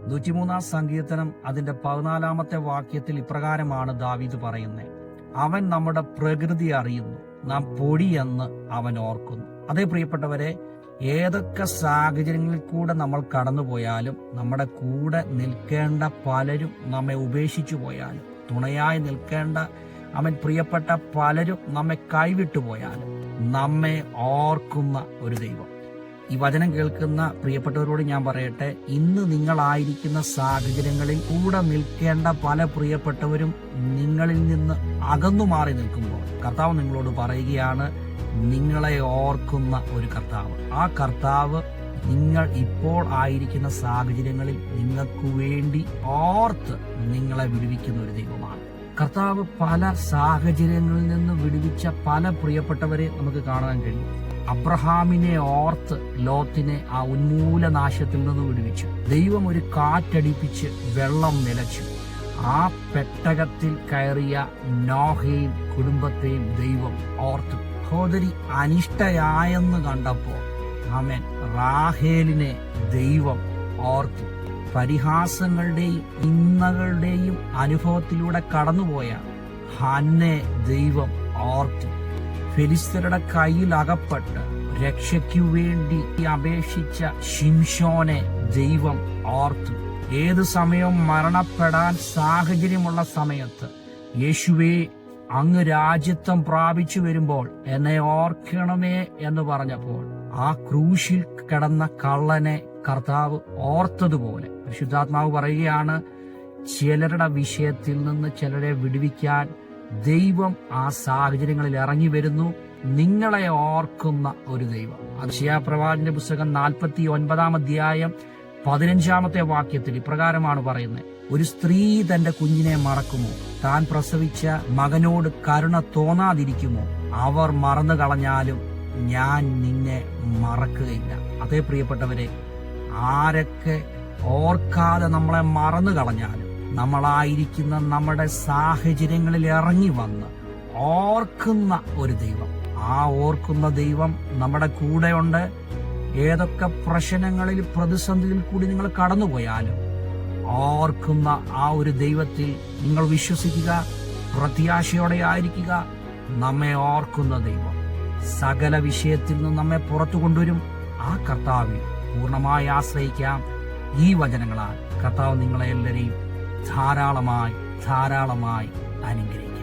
103 സങ്കീർത്തനം അതിന്റെ 14 വാക്യത്തിൽ ഇപ്രകാരമാണ് ദാവീദ് പറയുന്നത്: അവൻ നമ്മുടെ പ്രകൃതി അറിയുന്നു, നാം പൊടിയെന്ന് അവൻ ഓർക്കുന്നു. അതേ പ്രിയപ്പെട്ടവരെ, ഏതൊക്കെ സാഹചര്യങ്ങളിൽ കൂടെ നമ്മൾ കടന്നുപോയാലും, നമ്മുടെ കൂടെ നിൽക്കേണ്ട പലരും നമ്മെ ഉപേക്ഷിച്ചു പോയാലും, തുണയായി നിൽക്കേണ്ട അവൻ പ്രിയപ്പെട്ട പലരും നമ്മെ കൈവിട്ടു പോയാലും, നമ്മെ ഓർക്കുന്ന ഒരു ദൈവം. ഈ വചനം കേൾക്കുന്ന പ്രിയപ്പെട്ടവരോട് ഞാൻ പറയട്ടെ, ഇന്ന് നിങ്ങളായിരിക്കുന്ന സാഹചര്യങ്ങളിൽ കൂടെ നിൽക്കേണ്ട പല പ്രിയപ്പെട്ടവരും നിങ്ങളിൽ നിന്ന് അകന്നു മാറി നിൽക്കുമ്പോൾ കർത്താവ് നിങ്ങളോട് പറയുകയാണ്, നിങ്ങളെ ഓർക്കുന്ന ഒരു കർത്താവ്. ആ കർത്താവ് നിങ്ങൾ ഇപ്പോൾ ആയിരിക്കുന്ന സാഹചര്യങ്ങളിൽ നിങ്ങൾക്ക് വേണ്ടി ഓർത്ത് നിങ്ങളെ വിടുവിക്കുന്ന ഒരു ദൈവമാണ്. കർത്താവ് പല സാഹചര്യങ്ങളിൽ നിന്ന് വിടുവിച്ച പല പ്രിയപ്പെട്ടവരെ നമുക്ക് കാണാൻ കഴിയും. അബ്രഹാമിനെ ഓർത്ത് ലോത്തിനെ ആ ഉന്മൂല നാശത്തിൽ നിന്ന് വിടുവിച്ചു. ദൈവം ഒരു കാറ്റടിപ്പിച്ച് വെള്ളം നിലച്ചു. ആ പെട്ടകത്തിൽ കയറിയ നോഹയും കുടുംബത്തെയും ദൈവം ഓർത്തു. സഹോദരി അനിഷ്ടയായെന്ന് കണ്ടപ്പോൾ ആമേൻ റാഹേലിനെ ദൈവം ഓർത്തു. പരിഹാസങ്ങളുടെയും നിന്ദകളുടെയും അനുഭവത്തിലൂടെ കടന്നുപോയ ഹന്നെ ദൈവം ഓർത്തു. ഫെലിസ്ത്യരുടെ കയ്യിൽ അകപ്പെട്ട് രക്ഷയ്ക്കു വേണ്ടി അപേക്ഷിച്ച ശിംശോനെ ദൈവം ഓർത്തു. ഏതു സമയവും മരണപ്പെടാൻ സാഹചര്യമുള്ള സമയത്ത്, യേശുവേ അങ്ങ് രാജ്യത്വം പ്രാപിച്ചു വരുമ്പോൾ എന്നെ ഓർക്കണമേ എന്ന് പറഞ്ഞപ്പോൾ ആ ക്രൂശിൽ കിടന്ന കള്ളനെ കർത്താവ് ഓർത്തതുപോലെ പരിശുദ്ധാത്മാവ് പറയുകയാണ്, ചിലരുടെ വിഷയത്തിൽ നിന്ന് ചിലരെ വിടുവിക്കാൻ ദൈവം ആ സാഹചര്യങ്ങളിൽ ഇറങ്ങി വരുന്നു. നിങ്ങളെ ഓർക്കുന്ന ഒരു ദൈവം. യെശയ്യാപ്രവാചകന്റെ പുസ്തകം 49 അധ്യായം 15 വാക്യത്തിൽ ഇപ്രകാരമാണ് പറയുന്നത്: ഒരു സ്ത്രീ തന്റെ കുഞ്ഞിനെ മറക്കുമോ? താൻ പ്രസവിച്ച മകനോട് കരുണ തോന്നാതിരിക്കുമോ? അവർ മറന്നു കളഞ്ഞാലും ഞാൻ നിന്നെ മറക്കുകയില്ല. അതേ പ്രിയപ്പെട്ടവരെ, ആരൊക്കെ ഓർക്കാതെ നമ്മളെ മറന്നു കളഞ്ഞാലും നമ്മളായിരിക്കുന്ന നമ്മുടെ സാഹചര്യങ്ങളിൽ ഇറങ്ങി വന്ന് ഓർക്കുന്ന ഒരു ദൈവം, ആ ഓർക്കുന്ന ദൈവം നമ്മുടെ കൂടെയുണ്ട്. ഏതൊക്കെ പ്രശ്നങ്ങളിൽ പ്രതിസന്ധിയിൽ കൂടി നിങ്ങൾ കടന്നുപോയാലും ഓർക്കുന്ന ആ ഒരു ദൈവത്തിൽ നിങ്ങൾ വിശ്വസിക്കുക, പ്രത്യാശയോടെ ആയിരിക്കുക. നമ്മെ ഓർക്കുന്ന ദൈവം സകല വിഷയത്തിൽ നിന്ന് നമ്മെ പുറത്തു കൊണ്ടുവരും. ആ കർത്താവിൽ പൂർണ്ണമായി ആശ്രയിക്കാം. ഈ വചനങ്ങളാൽ കർത്താവ് നിങ്ങളെ എല്ലാവരെയും ധാരാളമായി അനുഗ്രഹിക്കും.